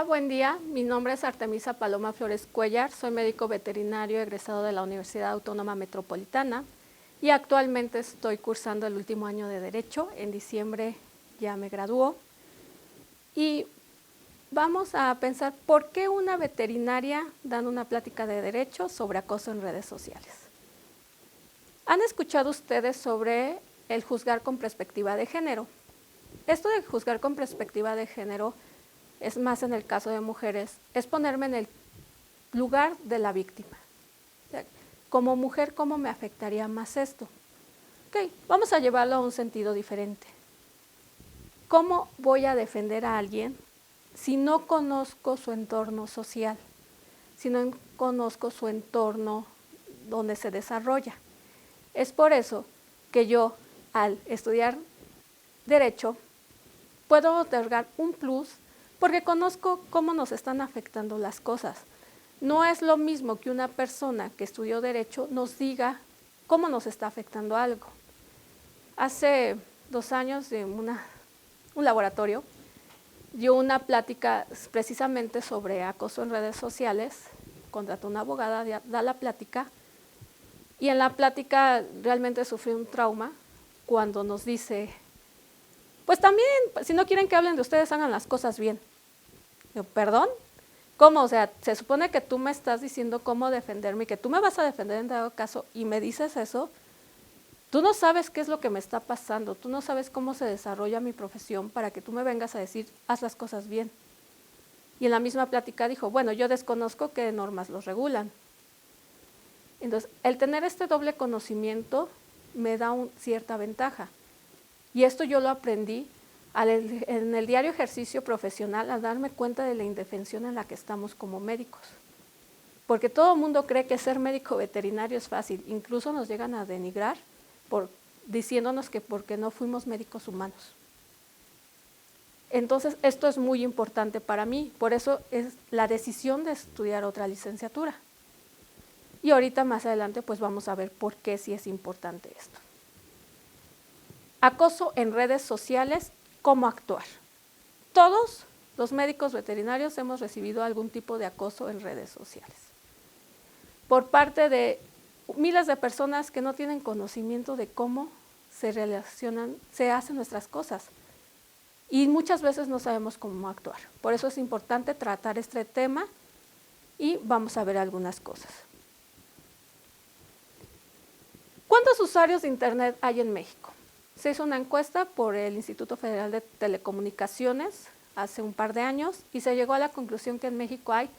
Hola, buen día. Mi nombre es Artemisa Paloma Flores Cuellar. Soy médico veterinario egresado de la Universidad Autónoma Metropolitana y actualmente estoy cursando el último año de Derecho. En diciembre ya me graduó. Y vamos a pensar por qué una veterinaria dando una plática de Derecho sobre acoso en redes sociales. ¿Han escuchado ustedes sobre el juzgar con perspectiva de género? Esto de juzgar con perspectiva de género es más en el caso de mujeres, es ponerme en el lugar de la víctima. O sea, como mujer, ¿cómo me afectaría más esto? Ok, vamos a llevarlo a un sentido diferente. ¿Cómo voy a defender a alguien si no conozco su entorno social? Si no conozco su entorno donde se desarrolla. Es por eso que yo, al estudiar Derecho, puedo otorgar un plus porque conozco cómo nos están afectando las cosas. No es lo mismo que una persona que estudió Derecho nos diga cómo nos está afectando algo. Hace 2 años en un laboratorio dio una plática precisamente sobre acoso en redes sociales, contrató una abogada, da la plática, y en la plática realmente sufrí un trauma cuando nos dice, pues también, si no quieren que hablen de ustedes, hagan las cosas bien. Yo, ¿perdón? ¿Cómo? O sea, se supone que tú me estás diciendo cómo defenderme y que tú me vas a defender en dado caso y me dices eso. Tú no sabes qué es lo que me está pasando, tú no sabes cómo se desarrolla mi profesión para que tú me vengas a decir, haz las cosas bien. Y en la misma plática dijo, bueno, yo desconozco qué normas los regulan. Entonces, el tener este doble conocimiento me da cierta ventaja. Y esto yo lo aprendí en el diario ejercicio profesional, al darme cuenta de la indefensión en la que estamos como médicos. Porque todo el mundo cree que ser médico veterinario es fácil, incluso nos llegan a denigrar diciéndonos que porque no fuimos médicos humanos. Entonces, esto es muy importante para mí, por eso es la decisión de estudiar otra licenciatura. Y ahorita más adelante pues vamos a ver por qué sí es importante esto. Acoso en redes sociales, ¿cómo actuar? Todos los médicos veterinarios hemos recibido algún tipo de acoso en redes sociales por parte de miles de personas que no tienen conocimiento de cómo se relacionan, se hacen nuestras cosas y muchas veces no sabemos cómo actuar. Por eso es importante tratar este tema y vamos a ver algunas cosas. ¿Cuántos usuarios de Internet hay en México? Se hizo una encuesta por el Instituto Federal de Telecomunicaciones hace un par de años y se llegó a la conclusión que en México hay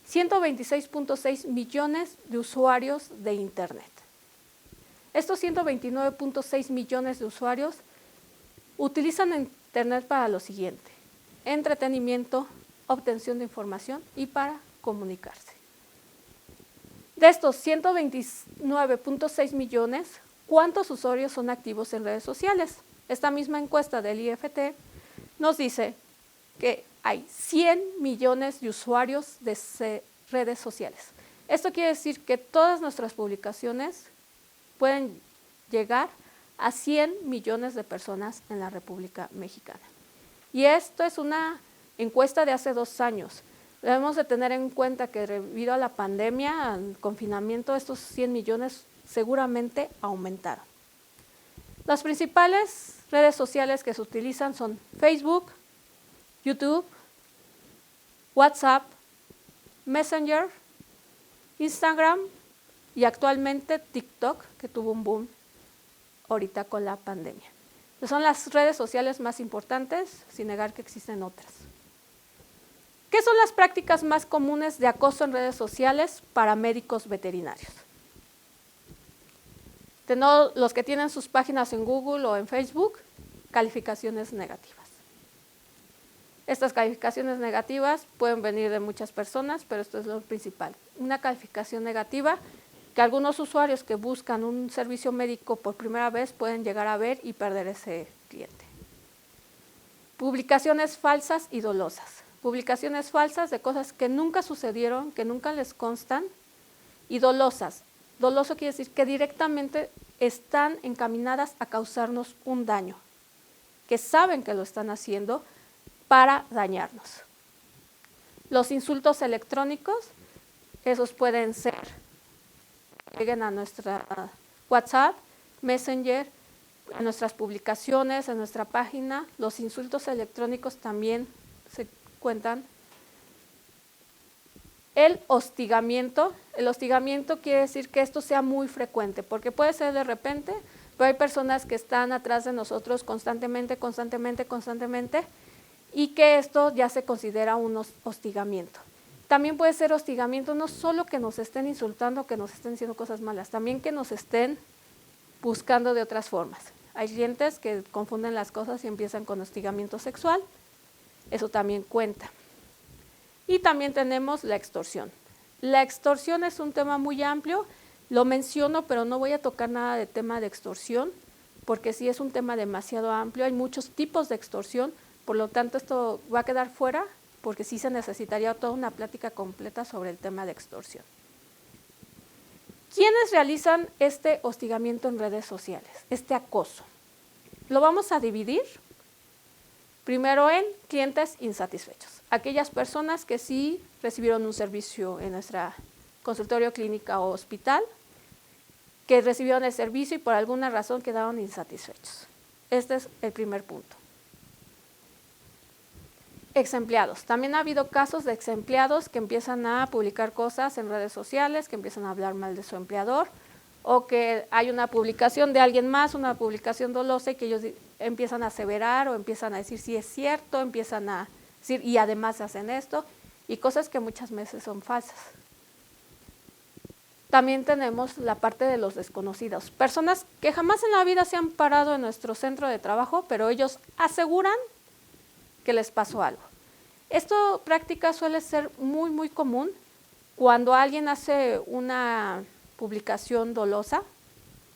126.6 millones de usuarios de Internet. Estos 129.6 millones de usuarios utilizan Internet para lo siguiente: entretenimiento, obtención de información y para comunicarse. De estos 129.6 millones, ¿cuántos usuarios son activos en redes sociales? Esta misma encuesta del IFT nos dice que hay 100 millones de usuarios de redes sociales. Esto quiere decir que todas nuestras publicaciones pueden llegar a 100 millones de personas en la República Mexicana. Y esto es una encuesta de hace 2 años. Debemos de tener en cuenta que debido a la pandemia, al confinamiento, estos 100 millones seguramente aumentaron. Las principales redes sociales que se utilizan son Facebook, YouTube, WhatsApp, Messenger, Instagram y actualmente TikTok, que tuvo un boom ahorita con la pandemia. Son las redes sociales más importantes, sin negar que existen otras. ¿Qué son las prácticas más comunes de acoso en redes sociales para médicos veterinarios? Los que tienen sus páginas en Google o en Facebook, calificaciones negativas. Estas calificaciones negativas pueden venir de muchas personas, pero esto es lo principal. Una calificación negativa que algunos usuarios que buscan un servicio médico por primera vez pueden llegar a ver y perder ese cliente. Publicaciones falsas y dolosas. Publicaciones falsas de cosas que nunca sucedieron, que nunca les constan, y dolosas. Doloso quiere decir que directamente están encaminadas a causarnos un daño, que saben que lo están haciendo para dañarnos. Los insultos electrónicos, esos pueden ser, lleguen a nuestra WhatsApp, Messenger, a nuestras publicaciones, a nuestra página. Los insultos electrónicos también se cuentan. El hostigamiento quiere decir que esto sea muy frecuente, porque puede ser de repente, pero hay personas que están atrás de nosotros constantemente, y que esto ya se considera un hostigamiento. También puede ser hostigamiento no solo que nos estén insultando, que nos estén diciendo cosas malas, también que nos estén buscando de otras formas. Hay clientes que confunden las cosas y empiezan con hostigamiento sexual, eso también cuenta. Y también tenemos la extorsión. La extorsión es un tema muy amplio, lo menciono, pero no voy a tocar nada de tema de extorsión, porque sí es un tema demasiado amplio, hay muchos tipos de extorsión, por lo tanto esto va a quedar fuera, porque sí se necesitaría toda una plática completa sobre el tema de extorsión. ¿Quiénes realizan este hostigamiento en redes sociales, este acoso? Lo vamos a dividir primero en clientes insatisfechos, aquellas personas que sí recibieron un servicio en nuestra consultorio, clínica o hospital, que recibieron el servicio y por alguna razón quedaron insatisfechos. Este es el primer punto. Exempleados. También ha habido casos de exempleados que empiezan a publicar cosas en redes sociales, que empiezan a hablar mal de su empleador, o que hay una publicación de alguien más, una publicación dolosa, y que ellos empiezan a aseverar o empiezan a decir si es cierto, empiezan a decir y además hacen esto, y cosas que muchas veces son falsas. También tenemos la parte de los desconocidos, personas que jamás en la vida se han parado en nuestro centro de trabajo, pero ellos aseguran que les pasó algo. Esta práctica suele ser muy común cuando alguien hace una publicación dolosa,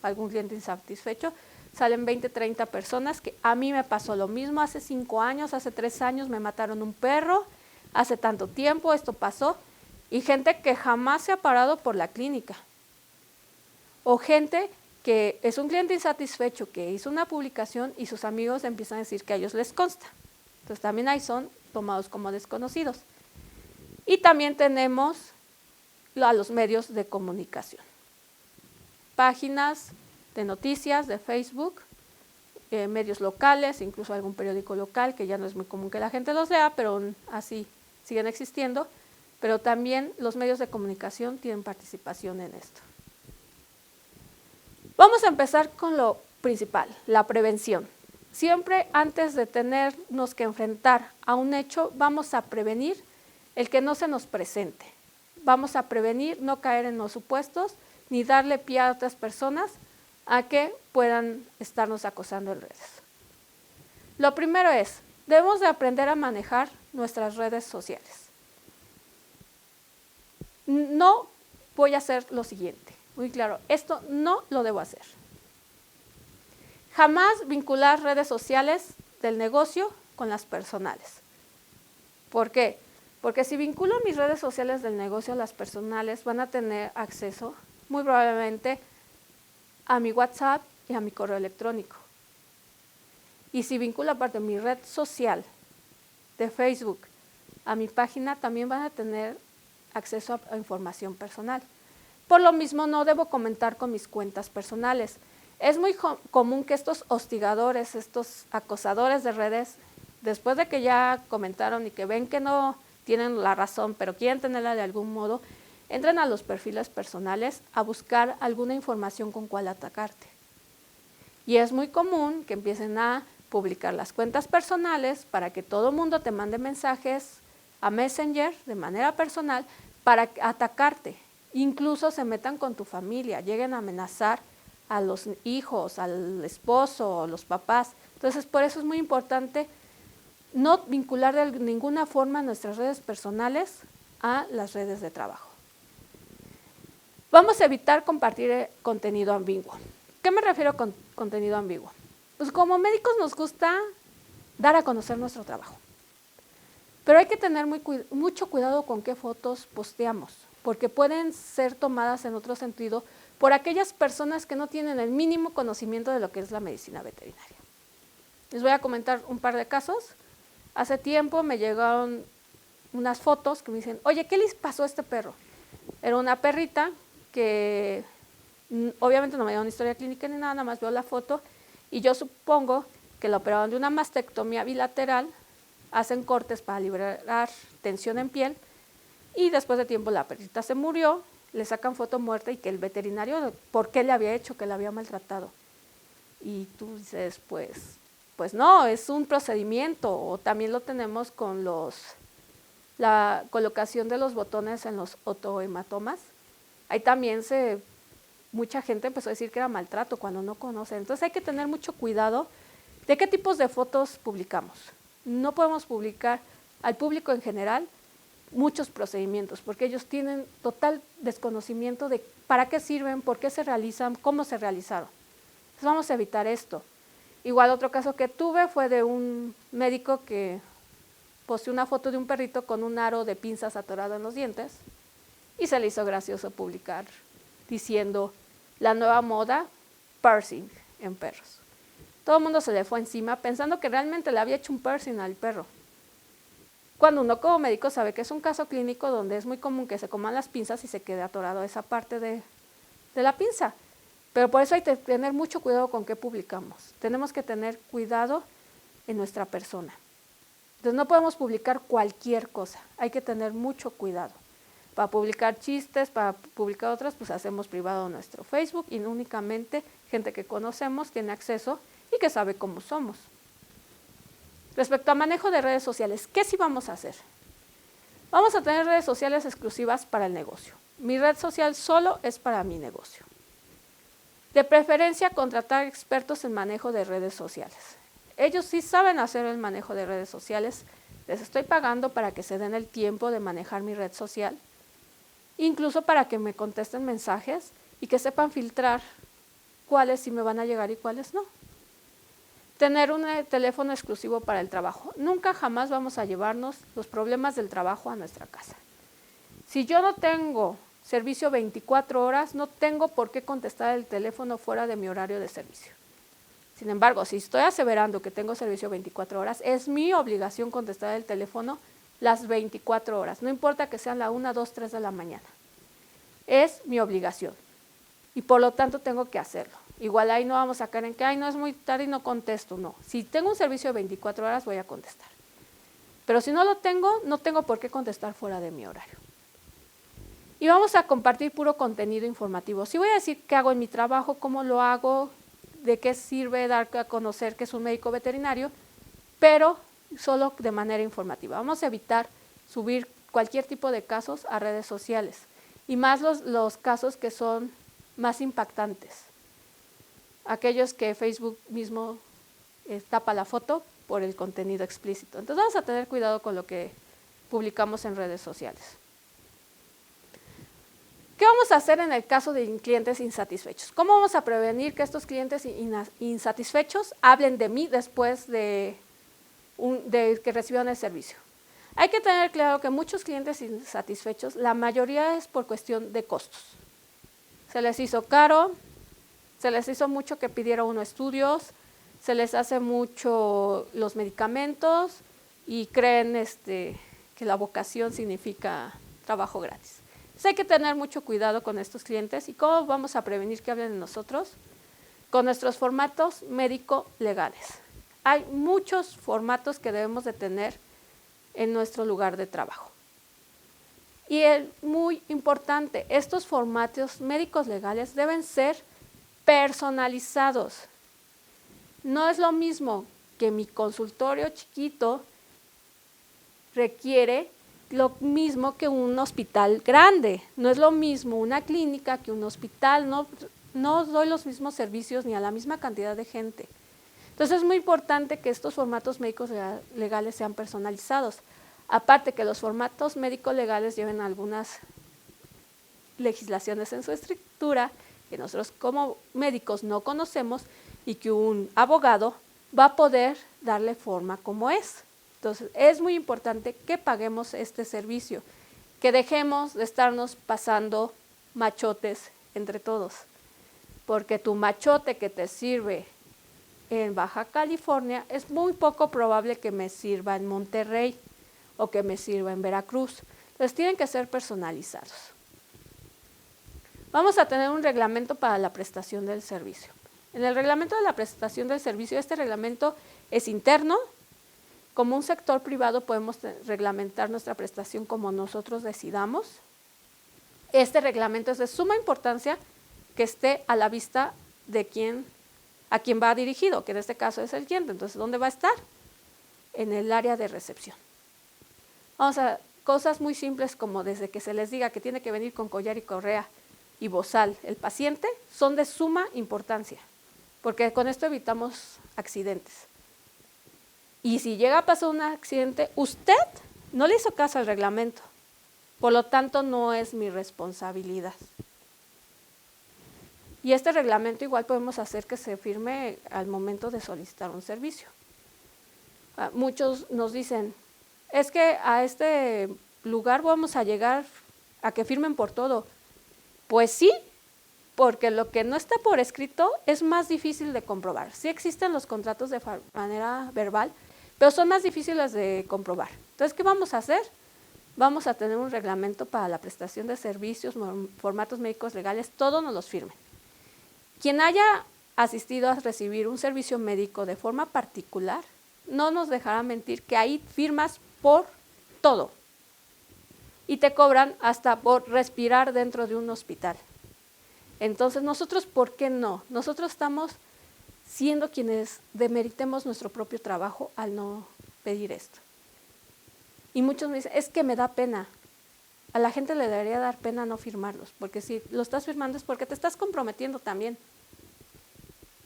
algún cliente insatisfecho, salen 20, 30 personas, que a mí me pasó lo mismo, hace 5 años, hace 3 años me mataron un perro, hace tanto tiempo esto pasó, y gente que jamás se ha parado por la clínica, o gente que es un cliente insatisfecho que hizo una publicación y sus amigos empiezan a decir que a ellos les consta. Entonces también ahí son tomados como desconocidos. Y también tenemos a los medios de comunicación, páginas de noticias de Facebook, medios locales, incluso algún periódico local, que ya no es muy común que la gente los lea, pero así siguen existiendo, pero también los medios de comunicación tienen participación en esto. Vamos a empezar con lo principal, la prevención. Siempre antes de tenernos que enfrentar a un hecho, vamos a prevenir el que no se nos presente. Vamos a prevenir no caer en los supuestos ni darle pie a otras personas a que puedan estarnos acosando en redes. Lo primero es, debemos de aprender a manejar nuestras redes sociales. No voy a hacer lo siguiente, muy claro, esto no lo debo hacer. Jamás vincular redes sociales del negocio con las personales. ¿Por qué? Porque si vinculo mis redes sociales del negocio a las personales, van a tener acceso muy probablemente a mi WhatsApp y a mi correo electrónico. Y si vinculo aparte mi red social de Facebook a mi página, también van a tener acceso a información personal. Por lo mismo, no debo comentar con mis cuentas personales. Es muy común que estos hostigadores, estos acosadores de redes, después de que ya comentaron y que ven que no tienen la razón, pero quieren tenerla de algún modo, entren a los perfiles personales a buscar alguna información con cual atacarte. Y es muy común que empiecen a publicar las cuentas personales para que todo el mundo te mande mensajes a Messenger de manera personal para atacarte. Incluso se metan con tu familia, lleguen a amenazar a los hijos, al esposo, a los papás. Entonces, por eso es muy importante no vincular de ninguna forma nuestras redes personales a las redes de trabajo. Vamos a evitar compartir contenido ambiguo. ¿Qué me refiero con contenido ambiguo? Pues como médicos nos gusta dar a conocer nuestro trabajo, pero hay que tener mucho cuidado con qué fotos posteamos, porque pueden ser tomadas en otro sentido por aquellas personas que no tienen el mínimo conocimiento de lo que es la medicina veterinaria. Les voy a comentar un par de casos. Hace tiempo me llegaron unas fotos que me dicen, oye, ¿qué les pasó a este perro? Era una perrita que obviamente no me dio una historia clínica ni nada más veo la foto y yo supongo que la operaron de una mastectomía bilateral, hacen cortes para liberar tensión en piel y después de tiempo la perrita se murió, le sacan foto muerta y que el veterinario, ¿por qué le había hecho? Que la había maltratado. Y tú dices, pues no, es un procedimiento. O también lo tenemos con la colocación de los botones en los otohematomas. Ahí también mucha gente empezó a decir que era maltrato cuando no conoce. Entonces hay que tener mucho cuidado de qué tipos de fotos publicamos. No podemos publicar al público en general muchos procedimientos, porque ellos tienen total desconocimiento de para qué sirven, por qué se realizan, cómo se realizaron. Entonces vamos a evitar esto. Igual otro caso que tuve fue de un médico que posteó una foto de un perrito con un aro de pinzas atorado en los dientes y se le hizo gracioso publicar diciendo la nueva moda, piercing en perros. Todo el mundo se le fue encima pensando que realmente le había hecho un piercing al perro. Cuando uno como médico sabe que es un caso clínico donde es muy común que se coman las pinzas y se quede atorado esa parte de la pinza. Pero por eso hay que tener mucho cuidado con qué publicamos. Tenemos que tener cuidado en nuestra persona. Entonces no podemos publicar cualquier cosa, hay que tener mucho cuidado. Para publicar chistes, para publicar otras, pues hacemos privado nuestro Facebook y únicamente gente que conocemos tiene acceso y que sabe cómo somos. Respecto a manejo de redes sociales, ¿qué sí vamos a hacer? Vamos a tener redes sociales exclusivas para el negocio. Mi red social solo es para mi negocio. De preferencia, contratar expertos en manejo de redes sociales. Ellos sí saben hacer el manejo de redes sociales. Les estoy pagando para que se den el tiempo de manejar mi red social, incluso para que me contesten mensajes y que sepan filtrar cuáles sí me van a llegar y cuáles no. Tener un teléfono exclusivo para el trabajo. Nunca jamás vamos a llevarnos los problemas del trabajo a nuestra casa. Si yo no tengo servicio 24 horas, no tengo por qué contestar el teléfono fuera de mi horario de servicio. Sin embargo, si estoy aseverando que tengo servicio 24 horas, es mi obligación contestar el teléfono las 24 horas. No importa que sean la 1, 2, 3 de la mañana. Es mi obligación. Y por lo tanto tengo que hacerlo. Igual ahí no vamos a caer en que, ay, no es muy tarde y no contesto. No, si tengo un servicio de 24 horas voy a contestar. Pero si no lo tengo, no tengo por qué contestar fuera de mi horario. Y vamos a compartir puro contenido informativo. Sí voy a decir qué hago en mi trabajo, cómo lo hago, de qué sirve dar a conocer que es un médico veterinario, pero solo de manera informativa. Vamos a evitar subir cualquier tipo de casos a redes sociales y más los casos que son más impactantes. Aquellos que Facebook mismo tapa la foto por el contenido explícito. Entonces vamos a tener cuidado con lo que publicamos en redes sociales. ¿Qué vamos a hacer en el caso de clientes insatisfechos? ¿Cómo vamos a prevenir que estos clientes insatisfechos hablen de mí después de que reciban el servicio? Hay que tener claro que muchos clientes insatisfechos, la mayoría es por cuestión de costos. Se les hizo caro, se les hizo mucho que pidieron unos estudios, se les hace mucho los medicamentos y creen que la vocación significa trabajo gratis. Entonces hay que tener mucho cuidado con estos clientes. ¿Y cómo vamos a prevenir que hablen de nosotros? Con nuestros formatos médico-legales. Hay muchos formatos que debemos de tener en nuestro lugar de trabajo. Y es muy importante, estos formatos médicos legales deben ser personalizados. No es lo mismo que mi consultorio chiquito requiere lo mismo que un hospital grande. No es lo mismo una clínica que un hospital. No doy los mismos servicios ni a la misma cantidad de gente. Entonces es muy importante que estos formatos médicos legales sean personalizados. Aparte que los formatos médicos legales lleven algunas legislaciones en su estructura que nosotros como médicos no conocemos y que un abogado va a poder darle forma como es. Entonces es muy importante que paguemos este servicio, que dejemos de estarnos pasando machotes entre todos, porque tu machote que te sirve en Baja California es muy poco probable que me sirva en Monterrey, o que me sirva en Veracruz. Entonces tienen que ser personalizados. Vamos a tener un reglamento para la prestación del servicio. En el reglamento de la prestación del servicio, este reglamento es interno. Como un sector privado podemos reglamentar nuestra prestación como nosotros decidamos. Este reglamento es de suma importancia que esté a la vista de a quien va dirigido, que en este caso es el cliente. Entonces, ¿dónde va a estar? En el área de recepción. Vamos a cosas muy simples como desde que se les diga que tiene que venir con collar y correa y bozal el paciente, son de suma importancia, porque con esto evitamos accidentes. Y si llega a pasar un accidente, usted no le hizo caso al reglamento, por lo tanto no es mi responsabilidad. Y este reglamento igual podemos hacer que se firme al momento de solicitar un servicio. Muchos nos dicen, es que a este lugar vamos a llegar a que firmen por todo. Pues sí, porque lo que no está por escrito es más difícil de comprobar. Sí existen los contratos de manera verbal, pero son más difíciles de comprobar. Entonces, ¿qué vamos a hacer? Vamos a tener un reglamento para la prestación de servicios, formatos médicos legales, todos nos los firmen. Quien haya asistido a recibir un servicio médico de forma particular, no nos dejará mentir que ahí firmas por todo. Y te cobran hasta por respirar dentro de un hospital. Entonces, nosotros, ¿por qué no? Nosotros estamos siendo quienes demeritemos nuestro propio trabajo al no pedir esto. Y muchos me dicen, es que me da pena. A la gente le debería dar pena no firmarlos, porque si lo estás firmando es porque te estás comprometiendo también.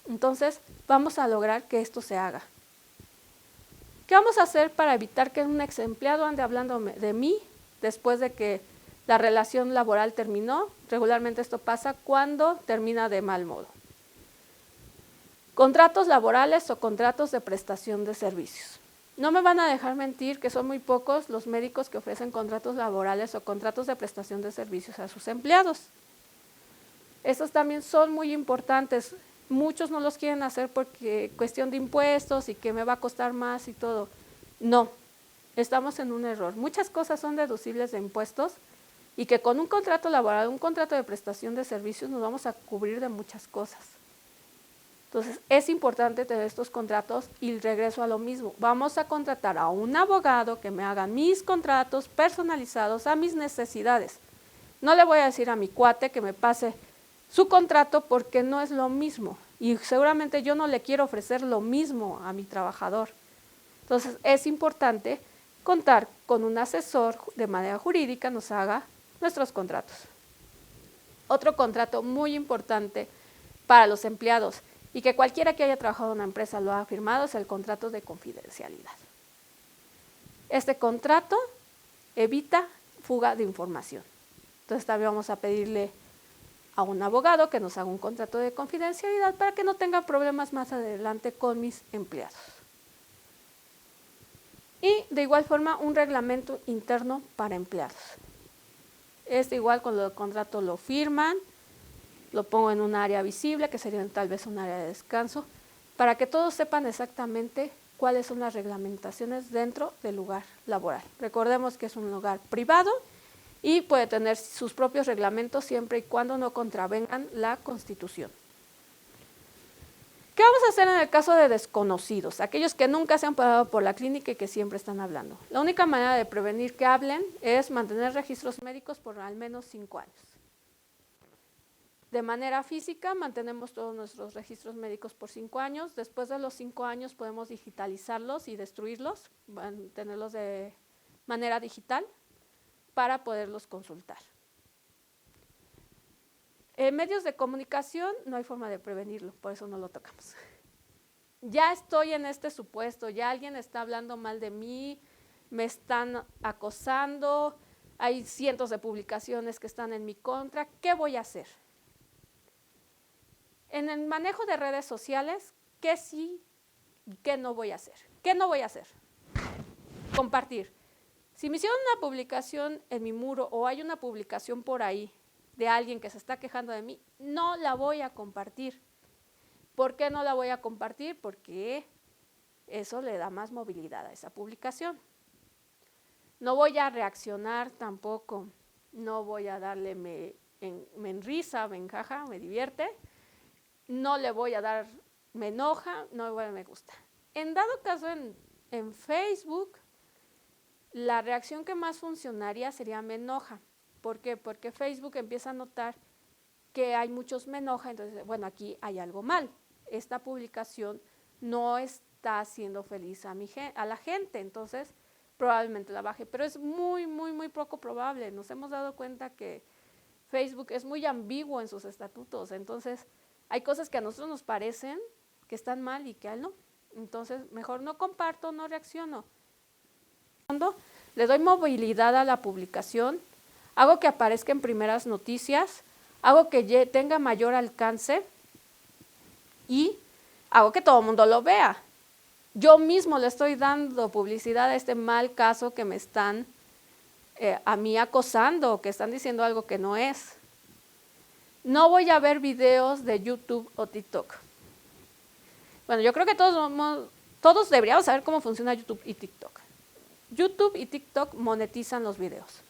Entonces, vamos a lograr que esto se haga. ¿Qué vamos a hacer para evitar que un ex empleado ande hablando de mí después de que la relación laboral terminó? Regularmente esto pasa cuando termina de mal modo. Contratos laborales o contratos de prestación de servicios. No me van a dejar mentir que son muy pocos los médicos que ofrecen contratos laborales o contratos de prestación de servicios a sus empleados. Estos también son muy importantes. Muchos no los quieren hacer porque cuestión de impuestos y que me va a costar más y todo. No, estamos en un error. Muchas cosas son deducibles de impuestos y que con un contrato laboral, un contrato de prestación de servicios nos vamos a cubrir de muchas cosas. Entonces, es importante tener estos contratos y regreso a lo mismo. Vamos a contratar a un abogado que me haga mis contratos personalizados a mis necesidades. No le voy a decir a mi cuate que me pase su contrato porque no es lo mismo y seguramente yo no le quiero ofrecer lo mismo a mi trabajador. Entonces, es importante contar con un asesor de manera jurídica nos haga nuestros contratos. Otro contrato muy importante para los empleados y que cualquiera que haya trabajado en una empresa lo ha firmado es el contrato de confidencialidad. Este contrato evita fuga de información. Entonces también vamos a pedirle a un abogado que nos haga un contrato de confidencialidad para que no tenga problemas más adelante con mis empleados. Y de igual forma un reglamento interno para empleados. Igual cuando el contrato lo firman, lo pongo en un área visible, que sería tal vez un área de descanso, para que todos sepan exactamente cuáles son las reglamentaciones dentro del lugar laboral. Recordemos que es un lugar privado y puede tener sus propios reglamentos siempre y cuando no contravengan la Constitución. ¿Qué vamos a hacer en el caso de desconocidos? Aquellos que nunca se han parado por la clínica y que siempre están hablando. La única manera de prevenir que hablen es mantener registros médicos por al menos 5 años. De manera física, mantenemos todos nuestros registros médicos por 5 años. Después de los 5 años podemos digitalizarlos y destruirlos, tenerlos de manera digital para poderlos consultar. En medios de comunicación no hay forma de prevenirlo, por eso no lo tocamos. Ya estoy en este supuesto, ya alguien está hablando mal de mí, me están acosando, hay cientos de publicaciones que están en mi contra, ¿qué voy a hacer? En el manejo de redes sociales, ¿qué sí y qué no voy a hacer? ¿Qué no voy a hacer? Compartir. Si me hicieron una publicación en mi muro o hay una publicación por ahí de alguien que se está quejando de mí, no la voy a compartir. ¿Por qué no la voy a compartir? Porque eso le da más movilidad a esa publicación. No voy a reaccionar tampoco, no voy a darle me enrisa, me encaja, me divierte, no le voy a dar me enoja, no le voy a dar me gusta. En dado caso en Facebook, la reacción que más funcionaría sería me enoja. ¿Por qué? Porque Facebook empieza a notar que hay muchos me enoja, entonces, bueno, aquí hay algo mal. Esta publicación no está haciendo feliz a la gente, entonces probablemente la baje, pero es muy, muy, muy poco probable. Nos hemos dado cuenta que Facebook es muy ambiguo en sus estatutos, entonces hay cosas que a nosotros nos parecen que están mal y que a él no. Entonces, mejor no comparto, no reacciono. Le doy movilidad a la publicación, hago que aparezca en primeras noticias, hago que tenga mayor alcance y hago que todo el mundo lo vea. Yo mismo le estoy dando publicidad a este mal caso que me están a mí acosando, que están diciendo algo que no es. No voy a ver videos de YouTube o TikTok. Bueno, yo creo que todos deberíamos saber cómo funciona YouTube y TikTok. YouTube y TikTok monetizan los videos.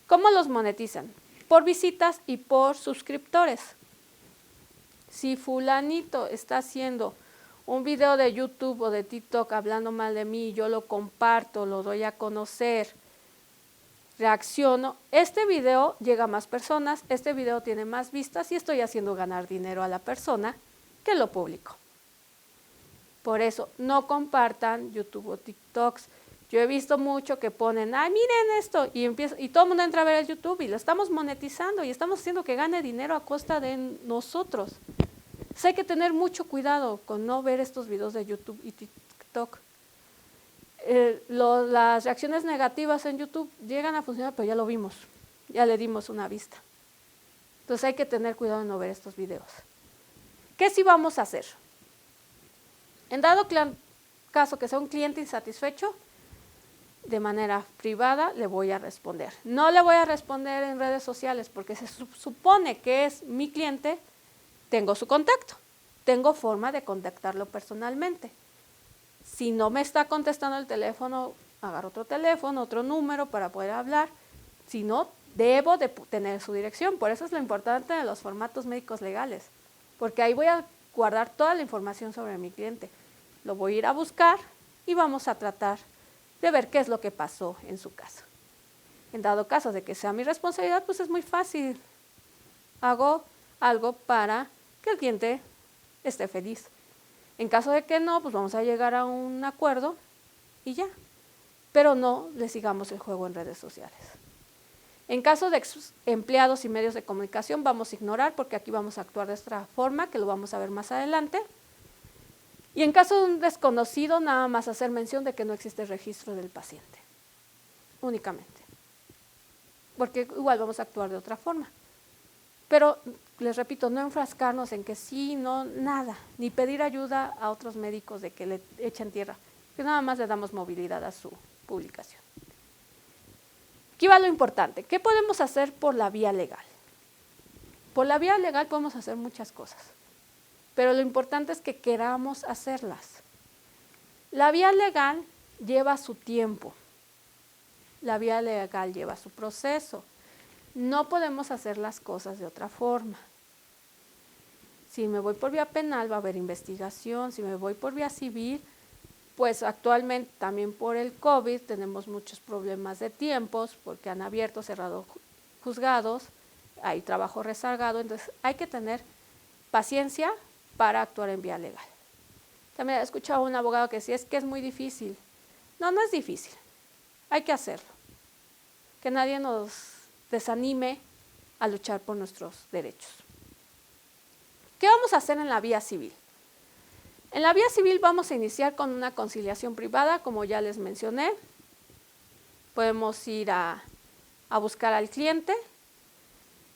¿Cómo los monetizan? Por visitas y por suscriptores. Si fulanito está haciendo un video de YouTube o de TikTok hablando mal de mí, yo lo comparto, lo doy a conocer, reacciono, este video llega a más personas, este video tiene más vistas y estoy haciendo ganar dinero a la persona que lo publicó. Por eso, no compartan YouTube o TikToks. Yo he visto mucho que ponen, ay, miren esto, y todo el mundo entra a ver el YouTube y lo estamos monetizando y estamos haciendo que gane dinero a costa de nosotros. Entonces hay que tener mucho cuidado con no ver estos videos de YouTube y TikTok. Las reacciones negativas en YouTube llegan a funcionar, pero ya lo vimos, ya le dimos una vista. Entonces hay que tener cuidado de no ver estos videos. ¿Qué sí vamos a hacer? En dado caso que sea un cliente insatisfecho, de manera privada le voy a responder. No le voy a responder en redes sociales porque se supone que es mi cliente, tengo su contacto, tengo forma de contactarlo personalmente. Si no me está contestando el teléfono, agarro otro teléfono, otro número para poder hablar. Si no, debo de tener su dirección. Por eso es lo importante de los formatos médicos legales, porque ahí voy a guardar toda la información sobre mi cliente. Lo voy a ir a buscar y vamos a tratar de ver qué es lo que pasó en su caso. En dado caso de que sea mi responsabilidad, pues es muy fácil. Hago algo para que el cliente esté feliz. En caso de que no, pues vamos a llegar a un acuerdo y ya. Pero no le sigamos el juego en redes sociales. En caso de empleados y medios de comunicación, vamos a ignorar porque aquí vamos a actuar de esta forma, que lo vamos a ver más adelante. Y en caso de un desconocido, nada más hacer mención de que no existe registro del paciente, únicamente, porque igual vamos a actuar de otra forma. Pero, les repito, no enfrascarnos en que sí, no, nada, ni pedir ayuda a otros médicos de que le echen tierra, que nada más le damos movilidad a su publicación. Aquí va lo importante, ¿qué podemos hacer por la vía legal? Por la vía legal podemos hacer muchas cosas, pero lo importante es que queramos hacerlas. La vía legal lleva su tiempo, la vía legal lleva su proceso. No podemos hacer las cosas de otra forma. Si me voy por vía penal va a haber investigación, si me voy por vía civil, pues actualmente también por el COVID tenemos muchos problemas de tiempos porque han abierto, cerrado juzgados, hay trabajo rezagado, entonces hay que tener paciencia para actuar en vía legal. También he escuchado a un abogado que decía, es que es muy difícil. No, no es difícil, hay que hacerlo. Que nadie nos desanime a luchar por nuestros derechos. ¿Qué vamos a hacer en la vía civil? En la vía civil vamos a iniciar con una conciliación privada, como ya les mencioné. Podemos ir a buscar al cliente.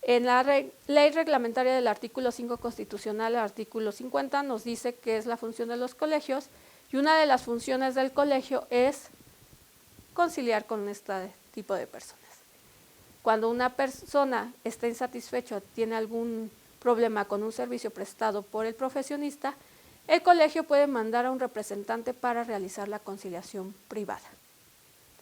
En la ley reglamentaria del artículo 5 constitucional, el artículo 50, nos dice que es la función de los colegios y una de las funciones del colegio es conciliar con este tipo de personas. Cuando una persona está insatisfecha, tiene algún problema con un servicio prestado por el profesionista, el colegio puede mandar a un representante para realizar la conciliación privada.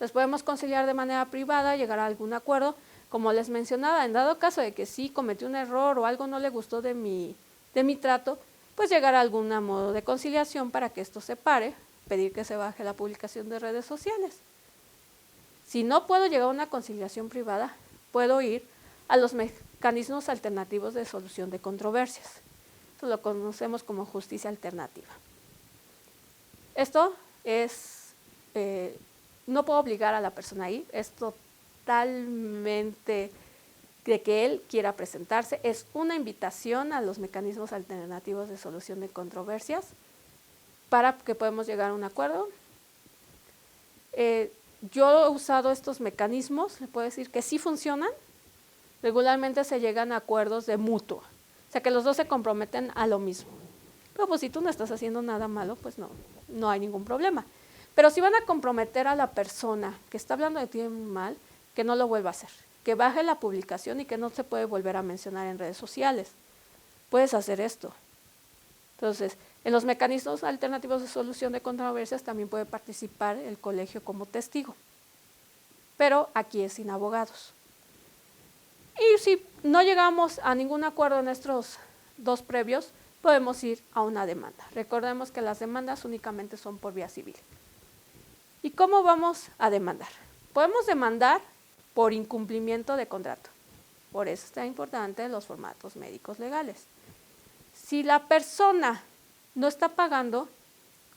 Entonces podemos conciliar de manera privada, llegar a algún acuerdo. Como les mencionaba, en dado caso de que sí cometí un error o algo no le gustó de mi trato, pues llegar a algún modo de conciliación para que esto se pare, pedir que se baje la publicación de redes sociales. Si no puedo llegar a una conciliación privada, puedo ir a los mecanismos alternativos de solución de controversias. Esto lo conocemos como justicia alternativa. Esto es, no puedo obligar a la persona a ir, es totalmente de que él quiera presentarse, es una invitación a los mecanismos alternativos de solución de controversias para que podamos llegar a un acuerdo. Yo he usado estos mecanismos, le puedo decir que sí funcionan, regularmente se llegan a acuerdos de mutuo, o sea que los dos se comprometen a lo mismo. Pero pues si tú no estás haciendo nada malo, pues no hay ningún problema. Pero si van a comprometer a la persona que está hablando de ti mal, que no lo vuelva a hacer, que baje la publicación y que no se puede volver a mencionar en redes sociales. Puedes hacer esto. Entonces, en los mecanismos alternativos de solución de controversias también puede participar el colegio como testigo, pero aquí es sin abogados. Y si no llegamos a ningún acuerdo en estos dos previos, podemos ir a una demanda. Recordemos que las demandas únicamente son por vía civil. ¿Y cómo vamos a demandar? Podemos demandar por incumplimiento de contrato. Por eso está importante los formatos médicos legales. Si la persona no está pagando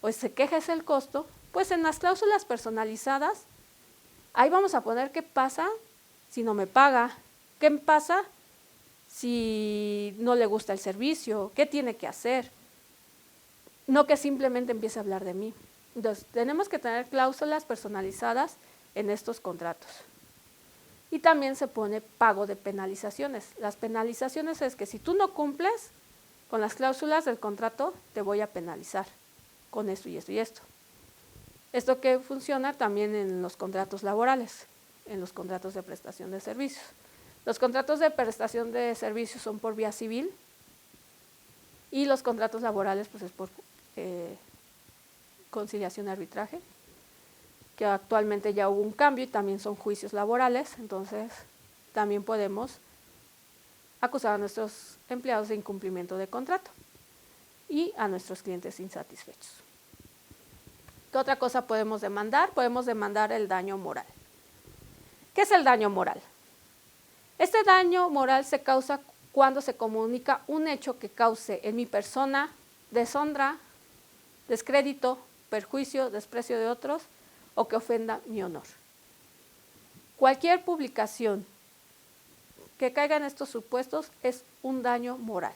o se queja es el costo, pues en las cláusulas personalizadas, ahí vamos a poner qué pasa si no me paga, qué pasa si no le gusta el servicio, qué tiene que hacer, no que simplemente empiece a hablar de mí. Entonces, tenemos que tener cláusulas personalizadas en estos contratos. Y también se pone pago de penalizaciones. Las penalizaciones es que si tú no cumples con las cláusulas del contrato, te voy a penalizar con esto y esto y esto. Esto que funciona también en los contratos laborales, en los contratos de prestación de servicios. Los contratos de prestación de servicios son por vía civil y los contratos laborales pues es por conciliación y arbitraje, que actualmente ya hubo un cambio y también son juicios laborales, entonces también podemos acusar a nuestros empleados de incumplimiento de contrato y a nuestros clientes insatisfechos. ¿Qué otra cosa podemos demandar? Podemos demandar el daño moral. ¿Qué es el daño moral? Este daño moral se causa cuando se comunica un hecho que cause en mi persona deshonra, descrédito, perjuicio, desprecio de otros o que ofenda mi honor. Cualquier publicación que caiga en estos supuestos es un daño moral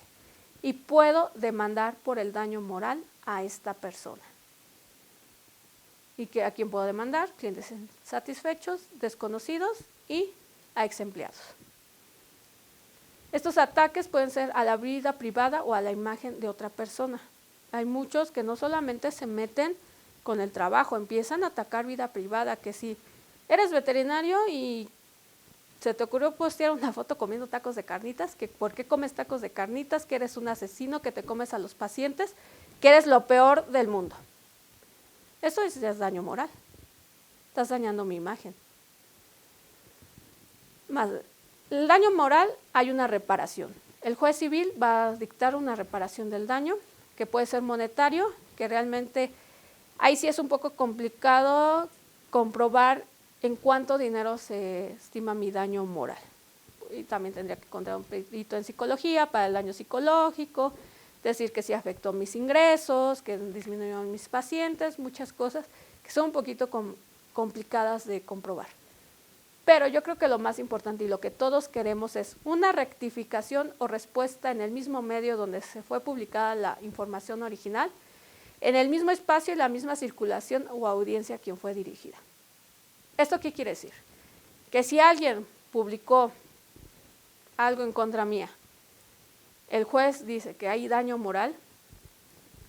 y puedo demandar por el daño moral a esta persona. ¿Y a quién puedo demandar? Clientes insatisfechos, desconocidos y a ex empleados. Estos ataques pueden ser a la vida privada o a la imagen de otra persona. Hay muchos que no solamente se meten con el trabajo, empiezan a atacar vida privada, que si eres veterinario y se te ocurrió postear una foto comiendo tacos de carnitas, que por qué comes tacos de carnitas, que eres un asesino, que te comes a los pacientes, que eres lo peor del mundo. Eso es daño moral. Estás dañando mi imagen. Más, el daño moral hay una reparación. El juez civil va a dictar una reparación del daño, que puede ser monetario, que realmente ahí sí es un poco complicado comprobar en cuánto dinero se estima mi daño moral. Y también tendría que encontrar un perito en psicología para el daño psicológico, decir que sí afectó mis ingresos, que disminuyeron mis pacientes, muchas cosas que son un poquito complicadas de comprobar. Pero yo creo que lo más importante y lo que todos queremos es una rectificación o respuesta en el mismo medio donde se fue publicada la información original, en el mismo espacio y la misma circulación o audiencia a quien fue dirigida. ¿Esto qué quiere decir? Que si alguien publicó algo en contra mía, el juez dice que hay daño moral,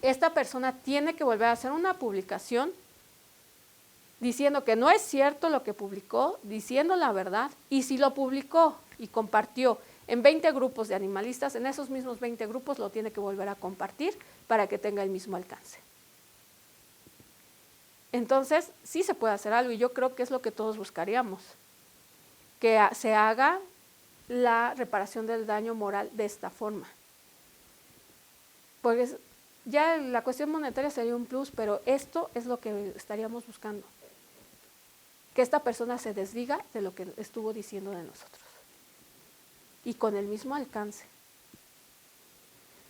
esta persona tiene que volver a hacer una publicación diciendo que no es cierto lo que publicó, diciendo la verdad, y si lo publicó y compartió en 20 grupos de animalistas, en esos mismos 20 grupos lo tiene que volver a compartir para que tenga el mismo alcance. Entonces, sí se puede hacer algo y yo creo que es lo que todos buscaríamos, que se haga la reparación del daño moral de esta forma. Porque ya la cuestión monetaria sería un plus, pero esto es lo que estaríamos buscando. Que esta persona se desdiga de lo que estuvo diciendo de nosotros. Y con el mismo alcance.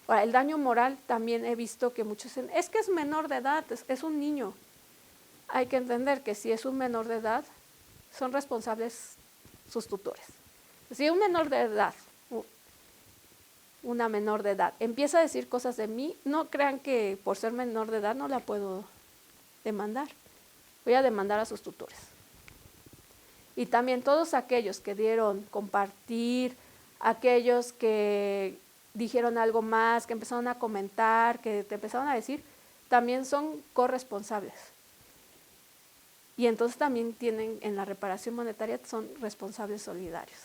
Ahora, el daño moral también he visto que muchos dicen, es que es menor de edad, es un niño. Hay que entender que si es un menor de edad, son responsables sus tutores. Si un menor de edad, una menor de edad, empieza a decir cosas de mí, no crean que por ser menor de edad no la puedo demandar. Voy a demandar a sus tutores. Y también todos aquellos que dieron compartir, aquellos que dijeron algo más, que empezaron a comentar, que te empezaron a decir, también son corresponsables. Y entonces también tienen, en la reparación monetaria, son responsables solidarios.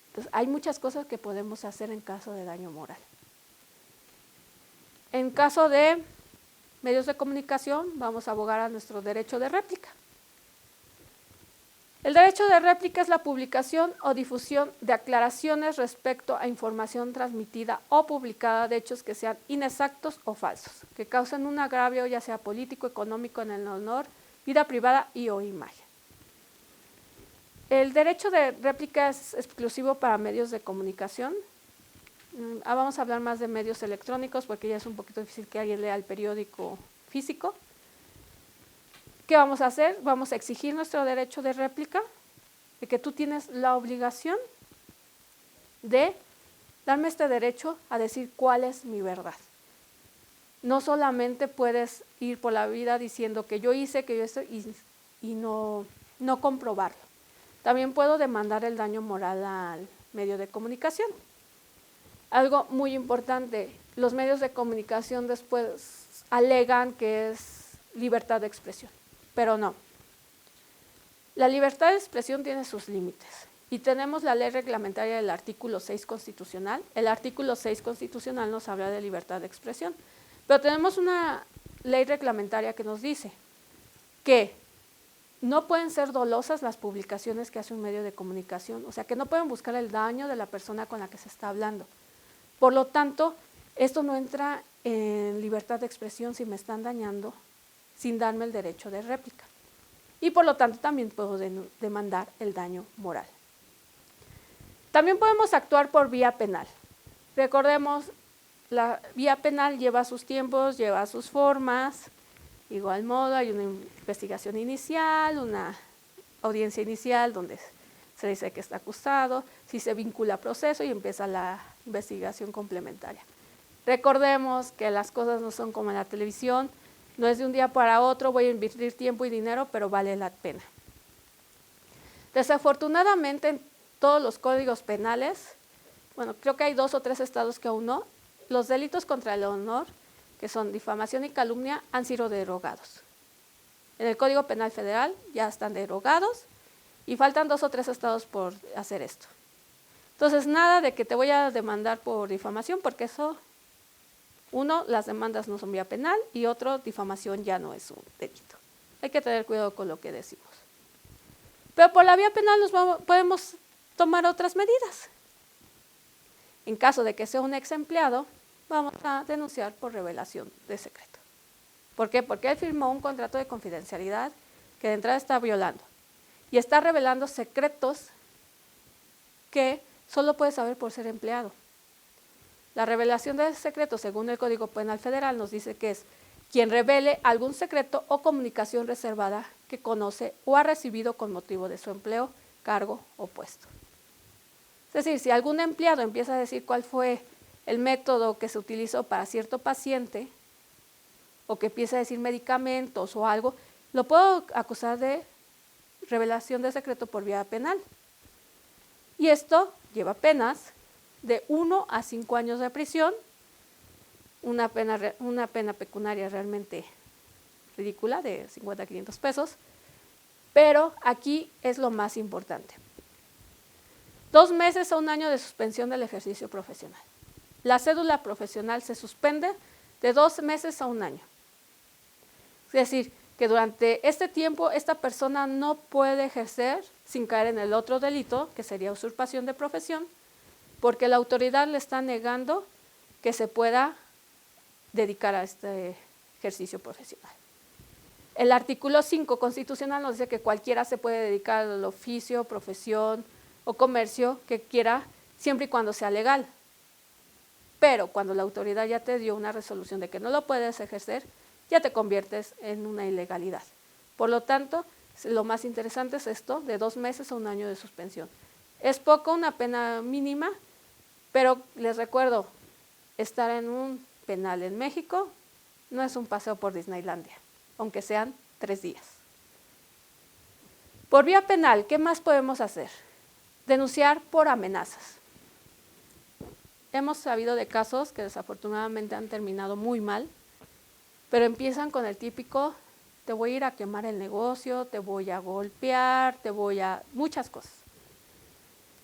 Entonces, hay muchas cosas que podemos hacer en caso de daño moral. En caso de medios de comunicación, vamos a abogar a nuestro derecho de réplica. El derecho de réplica es la publicación o difusión de aclaraciones respecto a información transmitida o publicada de hechos que sean inexactos o falsos, que causen un agravio ya sea político, económico, en el honor, vida privada y o imagen. El derecho de réplica es exclusivo para medios de comunicación. Vamos a hablar más de medios electrónicos porque ya es un poquito difícil que alguien lea el periódico físico. ¿Qué vamos a hacer? Vamos a exigir nuestro derecho de réplica, de que tú tienes la obligación de darme este derecho a decir cuál es mi verdad. No solamente puedes ir por la vida diciendo que yo hice, que yo estoy, y no comprobarlo. También puedo demandar el daño moral al medio de comunicación. Algo muy importante, los medios de comunicación después alegan que es libertad de expresión. Pero no. La libertad de expresión tiene sus límites y tenemos la ley reglamentaria del artículo 6 constitucional. El artículo 6 constitucional nos habla de libertad de expresión, pero tenemos una ley reglamentaria que nos dice que no pueden ser dolosas las publicaciones que hace un medio de comunicación, o sea que no pueden buscar el daño de la persona con la que se está hablando. Por lo tanto, esto no entra en libertad de expresión si me están dañando sin darme el derecho de réplica. Y por lo tanto también puedo demandar el daño moral. También podemos actuar por vía penal. Recordemos, la vía penal lleva sus tiempos, lleva sus formas. Igual modo, hay una investigación inicial, una audiencia inicial donde se dice que está acusado, si se vincula a proceso y empieza la investigación complementaria. Recordemos que las cosas no son como en la televisión. No es de un día para otro, voy a invertir tiempo y dinero, pero vale la pena. Desafortunadamente, en todos los códigos penales, bueno, creo que hay 2 o 3 estados que aún no, los delitos contra el honor, que son difamación y calumnia, han sido derogados. En el Código Penal Federal ya están derogados y faltan 2 o 3 estados por hacer esto. Entonces, nada de que te voy a demandar por difamación, porque eso... Uno, las demandas no son vía penal y otro, difamación ya no es un delito. Hay que tener cuidado con lo que decimos. Pero por la vía penal podemos tomar otras medidas. En caso de que sea un ex empleado, vamos a denunciar por revelación de secreto. ¿Por qué? Porque él firmó un contrato de confidencialidad que de entrada está violando y está revelando secretos que solo puede saber por ser empleado. La revelación de secreto, según el Código Penal Federal, nos dice que es quien revele algún secreto o comunicación reservada que conoce o ha recibido con motivo de su empleo, cargo o puesto. Es decir, si algún empleado empieza a decir cuál fue el método que se utilizó para cierto paciente, o que empieza a decir medicamentos o algo, lo puedo acusar de revelación de secreto por vía penal. Y esto lleva penas de 1 a 5 años de prisión, una pena pecuniaria realmente ridícula de 50 a 500 pesos, pero aquí es lo más importante. 2 meses a 1 año de suspensión del ejercicio profesional. La cédula profesional se suspende de 2 meses a 1 año. Es decir, que durante este tiempo esta persona no puede ejercer sin caer en el otro delito, que sería usurpación de profesión, porque la autoridad le está negando que se pueda dedicar a este ejercicio profesional. El artículo 5 constitucional nos dice que cualquiera se puede dedicar al oficio, profesión o comercio que quiera, siempre y cuando sea legal. Pero cuando la autoridad ya te dio una resolución de que no lo puedes ejercer, ya te conviertes en una ilegalidad. Por lo tanto, lo más interesante es esto, de 2 meses a 1 año de suspensión. Es poco, una pena mínima, pero les recuerdo, estar en un penal en México no es un paseo por Disneylandia, aunque sean 3 días. Por vía penal, ¿qué más podemos hacer? Denunciar por amenazas. Hemos sabido de casos que desafortunadamente han terminado muy mal, pero empiezan con el típico, te voy a ir a quemar el negocio, te voy a golpear, muchas cosas.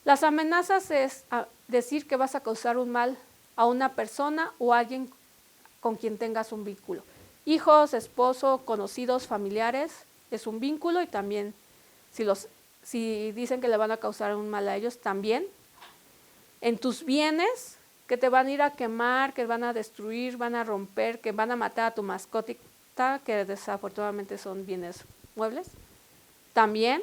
Las amenazas es decir que vas a causar un mal a una persona o a alguien con quien tengas un vínculo. Hijos, esposo, conocidos, familiares, es un vínculo y también si dicen que le van a causar un mal a ellos, también. En tus bienes, que te van a ir a quemar, que van a destruir, van a romper, que van a matar a tu mascotita, que desafortunadamente son bienes muebles. También,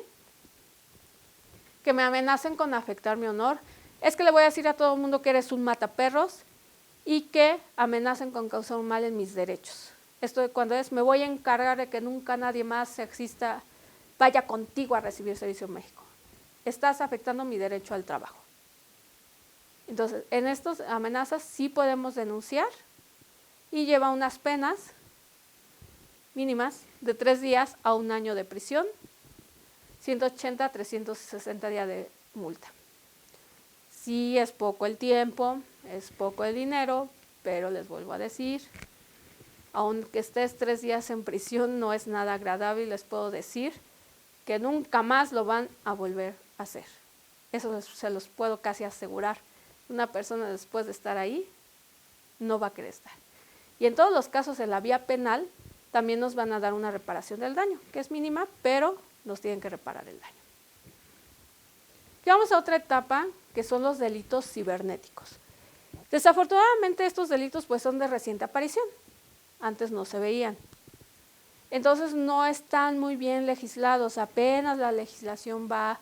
que me amenacen con afectar mi honor. Es que le voy a decir a todo el mundo que eres un mataperros y que amenacen con causar un mal en mis derechos. Esto de cuando me voy a encargar de que nunca nadie más vaya contigo a recibir servicio en México. Estás afectando mi derecho al trabajo. Entonces, en estas amenazas sí podemos denunciar y lleva unas penas mínimas de 3 días a 1 año de prisión, 180 a 360 días de multa. Sí es poco el tiempo, es poco el dinero, pero les vuelvo a decir, aunque estés 3 días en prisión no es nada agradable y les puedo decir que nunca más lo van a volver a hacer. Eso se los puedo casi asegurar. Una persona después de estar ahí no va a querer estar. Y en todos los casos en la vía penal también nos van a dar una reparación del daño, que es mínima, pero nos tienen que reparar el daño. Y vamos a otra etapa, que son los delitos cibernéticos. Desafortunadamente estos delitos pues son de reciente aparición, antes no se veían. Entonces no están muy bien legislados, apenas la legislación va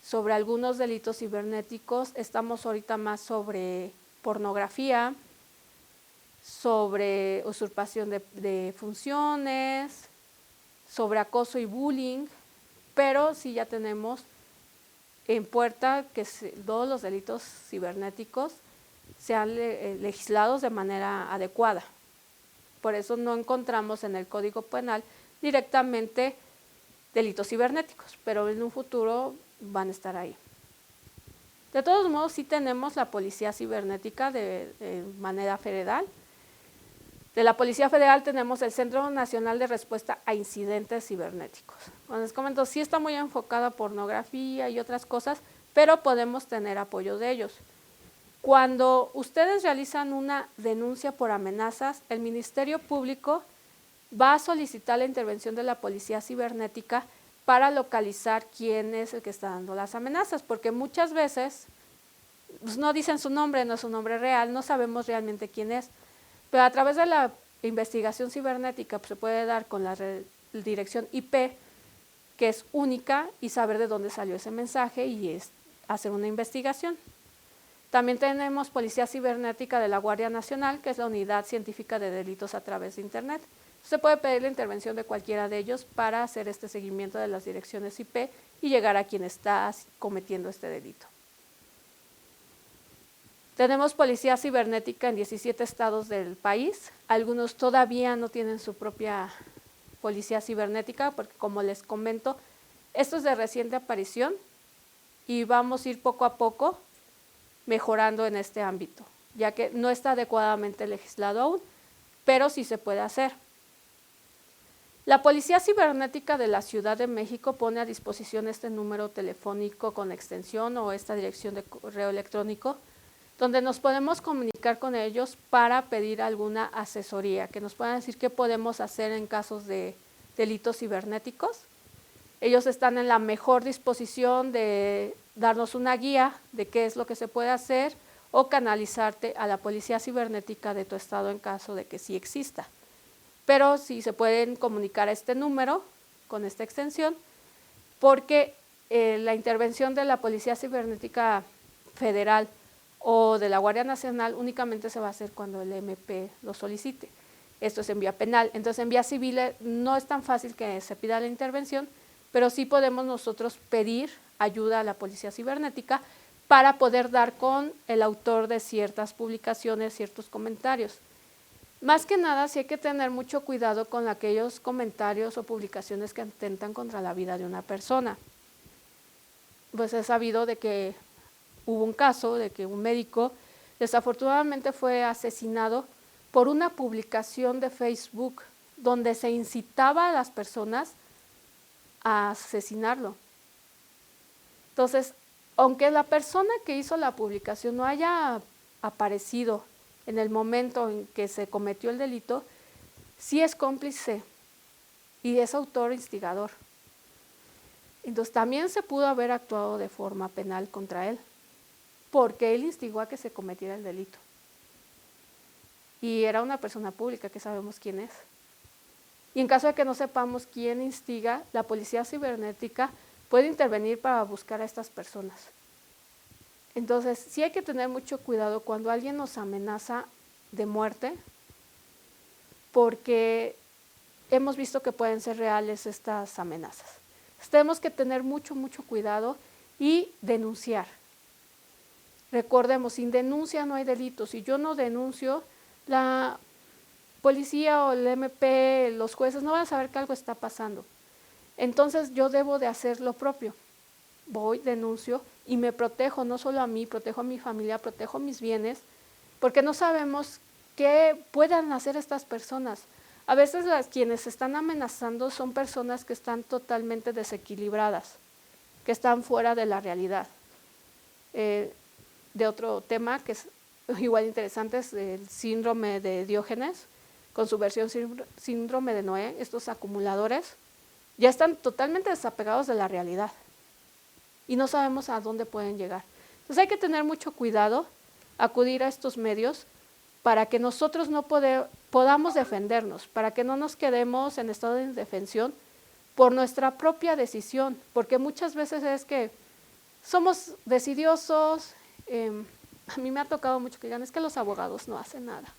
sobre algunos delitos cibernéticos, estamos ahorita más sobre pornografía, sobre usurpación de funciones, sobre acoso y bullying, pero sí ya tenemos en puerta que todos los delitos cibernéticos sean legislados de manera adecuada. Por eso no encontramos en el Código Penal directamente delitos cibernéticos, pero en un futuro van a estar ahí. De todos modos, sí tenemos la Policía Cibernética de manera federal. De la Policía Federal tenemos el Centro Nacional de Respuesta a Incidentes Cibernéticos. Como les comento, sí está muy enfocada a pornografía y otras cosas, pero podemos tener apoyo de ellos. Cuando ustedes realizan una denuncia por amenazas, el Ministerio Público va a solicitar la intervención de la Policía Cibernética para localizar quién es el que está dando las amenazas, porque muchas veces pues, no dicen su nombre, no es un nombre real, no sabemos realmente quién es, pero a través de la investigación cibernética pues, se puede dar con la dirección IP, que es única, y saber de dónde salió ese mensaje y hacer una investigación. También tenemos Policía Cibernética de la Guardia Nacional, que es la Unidad Científica de Delitos a través de Internet. Se puede pedir la intervención de cualquiera de ellos para hacer este seguimiento de las direcciones IP y llegar a quien está cometiendo este delito. Tenemos Policía Cibernética en 17 estados del país. Algunos todavía no tienen su propia Policía Cibernética, porque como les comento, esto es de reciente aparición y vamos a ir poco a poco mejorando en este ámbito, ya que no está adecuadamente legislado aún, pero sí se puede hacer. La Policía Cibernética de la Ciudad de México pone a disposición este número telefónico con extensión o esta dirección de correo electrónico, donde nos podemos comunicar con ellos para pedir alguna asesoría, que nos puedan decir qué podemos hacer en casos de delitos cibernéticos. Ellos están en la mejor disposición de darnos una guía de qué es lo que se puede hacer o canalizarte a la policía cibernética de tu estado en caso de que sí exista. Pero sí se pueden comunicar a este número con esta extensión, porque la intervención de la Policía Cibernética Federal o de la Guardia Nacional únicamente se va a hacer cuando el MP lo solicite. Esto es en vía penal. Entonces, en vía civil no es tan fácil que se pida la intervención, pero sí podemos nosotros pedir ayuda a la Policía Cibernética para poder dar con el autor de ciertas publicaciones, ciertos comentarios. Más que nada, sí hay que tener mucho cuidado con aquellos comentarios o publicaciones que atentan contra la vida de una persona. Pues he sabido de que hubo un caso de que un médico desafortunadamente fue asesinado por una publicación de Facebook donde se incitaba a las personas a asesinarlo. Entonces, aunque la persona que hizo la publicación no haya aparecido en el momento en que se cometió el delito, sí es cómplice y es autor instigador. Entonces también se pudo haber actuado de forma penal contra él, porque él instigó a que se cometiera el delito. Y era una persona pública que sabemos quién es. Y en caso de que no sepamos quién instiga, la Policía Cibernética puede intervenir para buscar a estas personas. Entonces, sí hay que tener mucho cuidado cuando alguien nos amenaza de muerte, porque hemos visto que pueden ser reales estas amenazas. Entonces, tenemos que tener mucho cuidado y denunciar. Recordemos, sin denuncia no hay delito. Si yo no denuncio, la policía o el MP, los jueces no van a saber que algo está pasando. Entonces yo debo de hacer lo propio. Voy, denuncio y me protejo, no solo a mí, protejo a mi familia, protejo mis bienes, porque no sabemos qué puedan hacer estas personas. A veces quienes están amenazando son personas que están totalmente desequilibradas, que están fuera de la realidad. De otro tema que es igual interesante es el síndrome de Diógenes, con su versión síndrome de Noé. Estos acumuladores ya están totalmente desapegados de la realidad y no sabemos a dónde pueden llegar. Entonces hay que tener mucho cuidado, acudir a estos medios para que nosotros no podamos defendernos, para que no nos quedemos en estado de indefensión por nuestra propia decisión, porque muchas veces es que somos decidiosos. A mí me ha tocado mucho que digan, es que los abogados no hacen nada.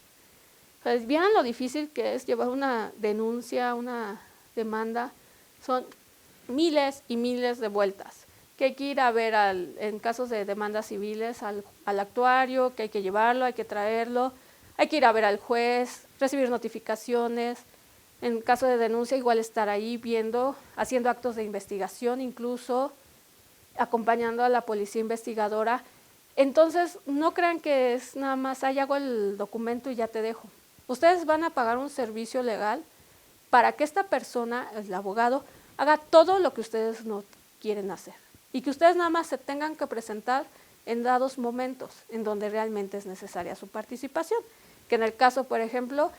Pues vieran lo difícil que es llevar una denuncia, una demanda, son miles y miles de vueltas, que hay que ir a ver en casos de demandas civiles al actuario, que hay que llevarlo, hay que traerlo, hay que ir a ver al juez, recibir notificaciones, en caso de denuncia igual estar ahí viendo, haciendo actos de investigación incluso, acompañando a la policía investigadora. Entonces, no crean que es nada más, ahí hago el documento y ya te dejo. Ustedes van a pagar un servicio legal para que esta persona, el abogado, haga todo lo que ustedes no quieren hacer. Y que ustedes nada más se tengan que presentar en dados momentos en donde realmente es necesaria su participación. Que en el caso, por ejemplo,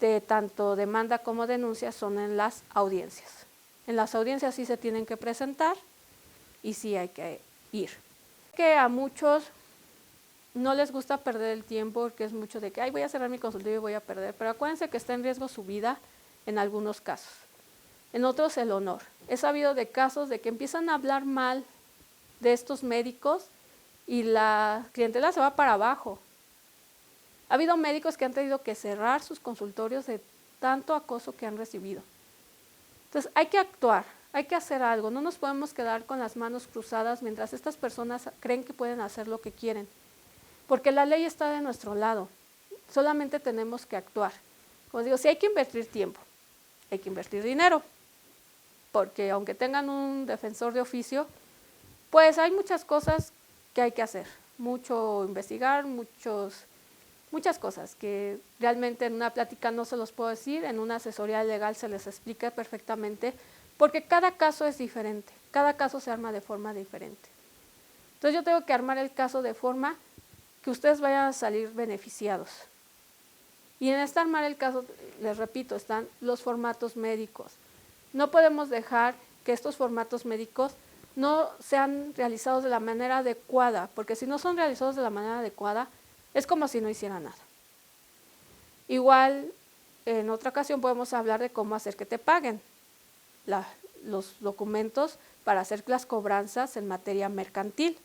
de tanto demanda como denuncia son en las audiencias. En las audiencias sí se tienen que presentar y sí hay que ir. Que a muchos no les gusta perder el tiempo, porque es mucho de que voy a cerrar mi consultorio y voy a perder, pero acuérdense que está en riesgo su vida en algunos casos, en otros el honor. He sabido de casos de que empiezan a hablar mal de estos médicos y la clientela se va para abajo. Ha habido médicos que han tenido que cerrar sus consultorios de tanto acoso que han recibido. Entonces hay que actuar, hay que hacer algo, no nos podemos quedar con las manos cruzadas mientras estas personas creen que pueden hacer lo que quieren. Porque la ley está de nuestro lado, solamente tenemos que actuar. Como digo, si hay que invertir tiempo, hay que invertir dinero, porque aunque tengan un defensor de oficio, pues hay muchas cosas que hay que hacer, mucho investigar, muchas cosas que realmente en una plática no se los puedo decir, en una asesoría legal se les explica perfectamente, porque cada caso es diferente, cada caso se arma de forma diferente. Entonces yo tengo que armar el caso de forma que ustedes vayan a salir beneficiados. Y en armar el caso, les repito, están los formatos médicos, No podemos dejar que estos formatos médicos no sean realizados de la manera adecuada, porque si no son realizados de la manera adecuada, es como si no hicieran nada. Igual, en otra ocasión podemos hablar de cómo hacer que te paguen los documentos para hacer las cobranzas en materia mercantil.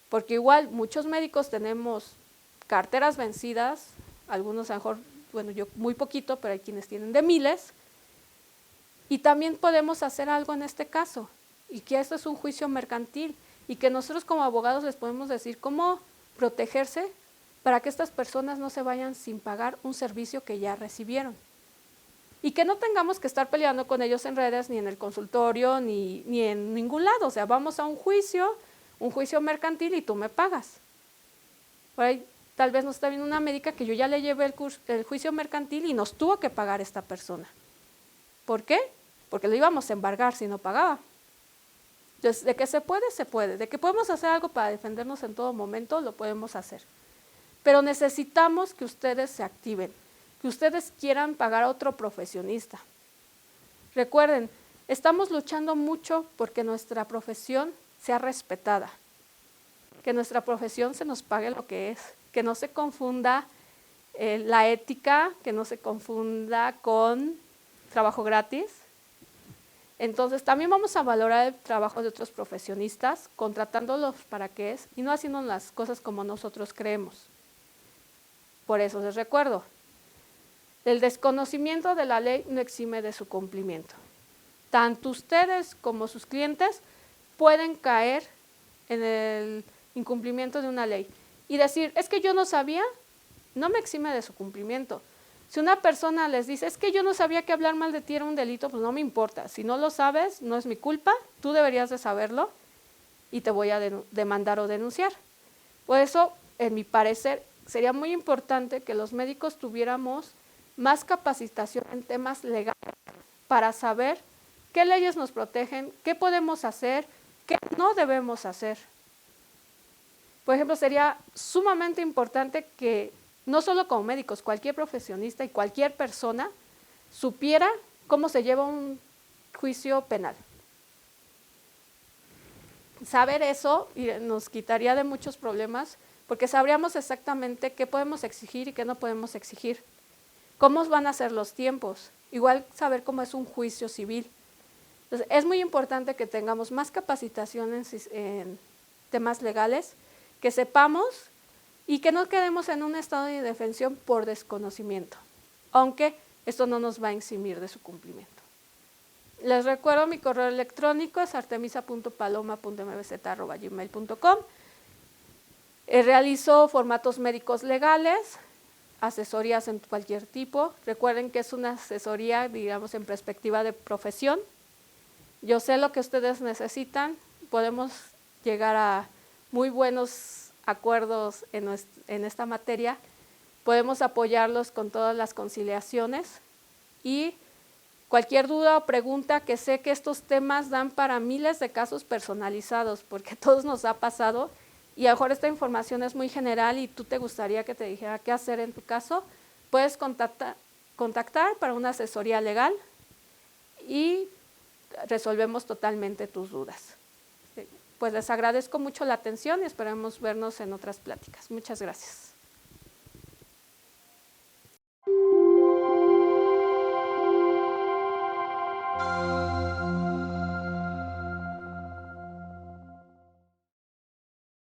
Porque igual muchos médicos tenemos carteras vencidas, algunos a lo mejor, bueno, yo muy poquito, pero hay quienes tienen de miles, y también podemos hacer algo en este caso, y que esto es un juicio mercantil, y que nosotros como abogados les podemos decir cómo protegerse para que estas personas no se vayan sin pagar un servicio que ya recibieron. Y que no tengamos que estar peleando con ellos en redes, ni en el consultorio, ni en ningún lado. O sea, vamos a un juicio mercantil y tú me pagas. Por ahí tal vez nos está viendo una médica que yo ya le llevé el juicio mercantil y nos tuvo que pagar esta persona. ¿Por qué? Porque lo íbamos a embargar si no pagaba. Entonces, de que se puede, se puede. De que podemos hacer algo para defendernos en todo momento, lo podemos hacer. Pero necesitamos que ustedes se activen, que ustedes quieran pagar a otro profesionista. Recuerden, estamos luchando mucho porque nuestra profesión sea respetada, que nuestra profesión se nos pague lo que es, que no se confunda la ética, que no se confunda con trabajo gratis. Entonces, también vamos a valorar el trabajo de otros profesionistas, contratándolos para qué es y no haciendo las cosas como nosotros creemos. Por eso les recuerdo, el desconocimiento de la ley no exime de su cumplimiento. Tanto ustedes como sus clientes pueden caer en el incumplimiento de una ley y decir, es que yo no sabía, no me exime de su cumplimiento. Si una persona les dice, es que yo no sabía que hablar mal de ti era un delito, pues no me importa. Si no lo sabes, no es mi culpa, tú deberías de saberlo y te voy a demandar o denunciar. Por eso, en mi parecer, sería muy importante que los médicos tuviéramos más capacitación en temas legales para saber qué leyes nos protegen, qué podemos hacer, qué no debemos hacer. Por ejemplo, sería sumamente importante que no solo como médicos, cualquier profesionista y cualquier persona supiera cómo se lleva un juicio penal. Saber eso nos quitaría de muchos problemas porque sabríamos exactamente qué podemos exigir y qué no podemos exigir. ¿Cómo van a ser los tiempos? Igual saber cómo es un juicio civil. Entonces, es muy importante que tengamos más capacitación en temas legales, que sepamos y que no quedemos en un estado de indefensión por desconocimiento, aunque esto no nos va a eximir de su cumplimiento. Les recuerdo mi correo electrónico es artemisa.paloma.mbz@gmail.com. Realizo formatos médicos legales, asesorías en cualquier tipo. Recuerden que es una asesoría, digamos, en perspectiva de profesión. Yo sé lo que ustedes necesitan, podemos llegar a muy buenos acuerdos en esta materia, podemos apoyarlos con todas las conciliaciones y cualquier duda o pregunta, que sé que estos temas dan para miles de casos personalizados, porque a todos nos ha pasado y a lo mejor esta información es muy general y tú te gustaría que te dijera qué hacer en tu caso, puedes contactar para una asesoría legal y resolvemos totalmente tus dudas. Pues les agradezco mucho la atención y esperemos vernos en otras pláticas. Muchas gracias.